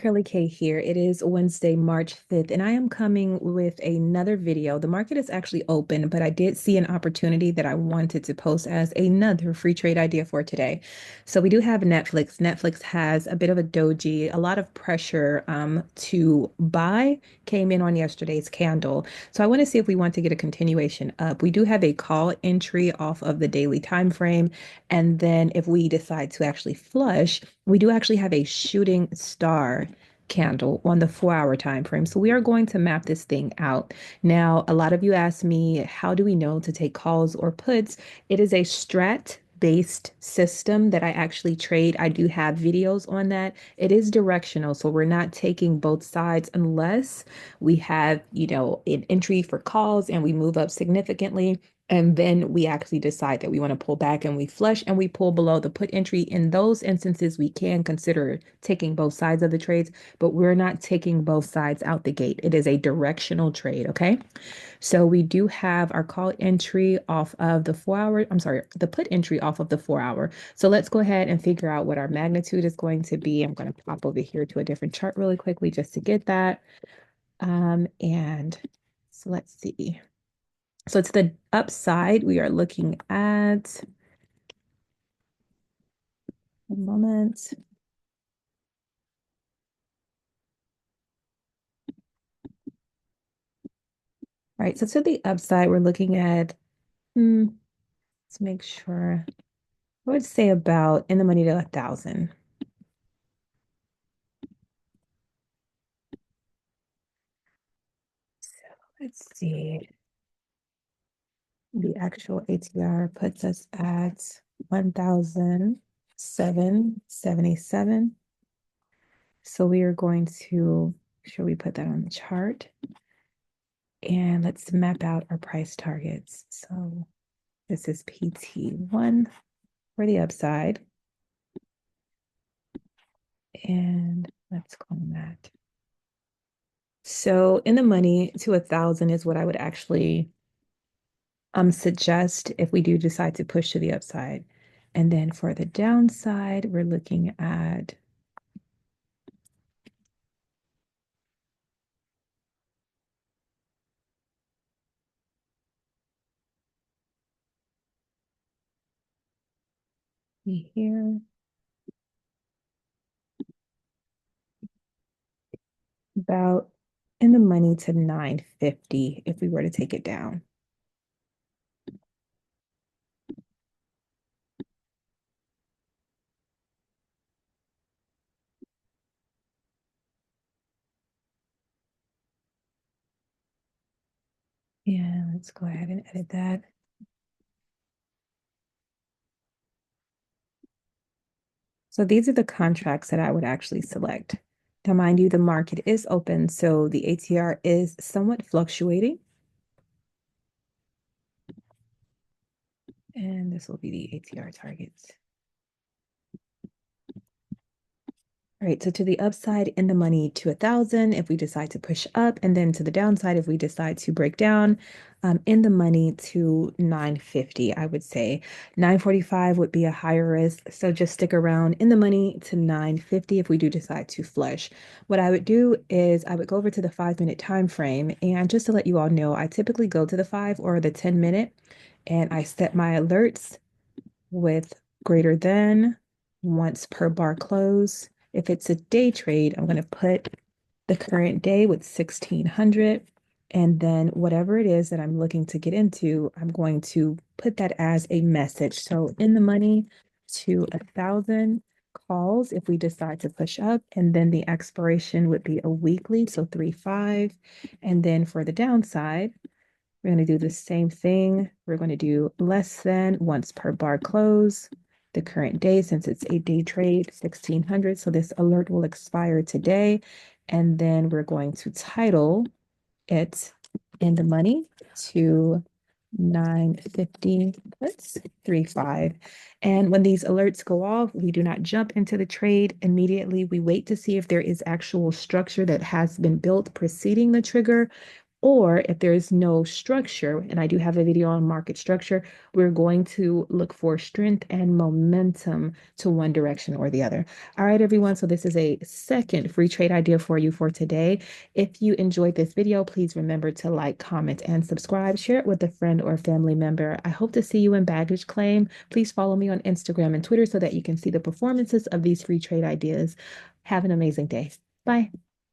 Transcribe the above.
Curly K here. It is Wednesday, March 5th, and I am coming with another video. The market is actually open, but I did see an opportunity that I wanted to post as another free trade idea for today. So we do have Netflix. Netflix has a bit of a doji, a lot of pressure to buy came in on yesterday's candle. So I want to see if we want to get a continuation up. We do have a call entry off of the daily time frame, and then if we decide to actually flush, we do actually have a shooting star candle on the 4 hour time frame. So we are going to map this thing out. Now, a lot of you ask me, how do we know to take calls or puts? It is a strat based system that I actually trade. I do have videos on that. It is directional, so we're not taking both sides unless we have, an entry for calls and we move up significantly. And then we actually decide that we want to pull back and we flush and we pull below the put entry. In those instances, we can consider taking both sides of the trades, but we're not taking both sides out the gate. It is a directional trade, okay? So we do have our call entry off of the 4 hour, I'm sorry, the put entry off of the 4 hour. So let's go ahead and figure out what our magnitude is going to be. I'm going to pop over here to a different chart really quickly just to get that. And so let's see. So to the upside, we are looking at a moment. All right, so to the upside, we're looking at, let's make sure, I would say about in the money to 1,000. So let's see. The actual ATR puts us at 1,777. So we are going to, sure we put that on the chart. And let's map out our price targets. So this is PT1 for the upside. And let's call that. So in the money to 1,000 is what I would actually suggest if we do decide to push to the upside. And then for the downside, we're looking at here about in the money to 950 if we were to take it down. Yeah, let's go ahead and edit that. So these are the contracts that I would actually select. Now, mind you, the market is open, so the ATR is somewhat fluctuating. And this will be the ATR targets. All right, so to the upside in the money to 1,000 if we decide to push up, and then to the downside if we decide to break down in the money to 950, I would say. 945 would be a higher risk, so just stick around in the money to 950 if we do decide to flush. What I would do is I would go over to the 5 minute time frame, and just to let you all know, I typically go to the 5 or the 10 minute, and I set my alerts with greater than once per bar close. If it's a day trade, I'm going to put the current day with 1600. And then whatever it is that I'm looking to get into, I'm going to put that as a message. So in the money to 1,000 calls if we decide to push up. And then the expiration would be a weekly, so 3/5. And then for the downside, we're going to do the same thing. We're going to do less than once per bar close. The current day, since it's a day trade, 1600. So this alert will expire today. And then we're going to title it in the money to 950 puts 3/5. And when these alerts go off, we do not jump into the trade immediately. We wait to see if there is actual structure that has been built preceding the trigger. Or if there is no structure, and I do have a video on market structure, we're going to look for strength and momentum to one direction or the other. All right, everyone. So this is a second free trade idea for you for today. If you enjoyed this video, please remember to like, comment, and subscribe. Share it with a friend or family member. I hope to see you in baggage claim. Please follow me on Instagram and Twitter so that you can see the performances of these free trade ideas. Have an amazing day. Bye.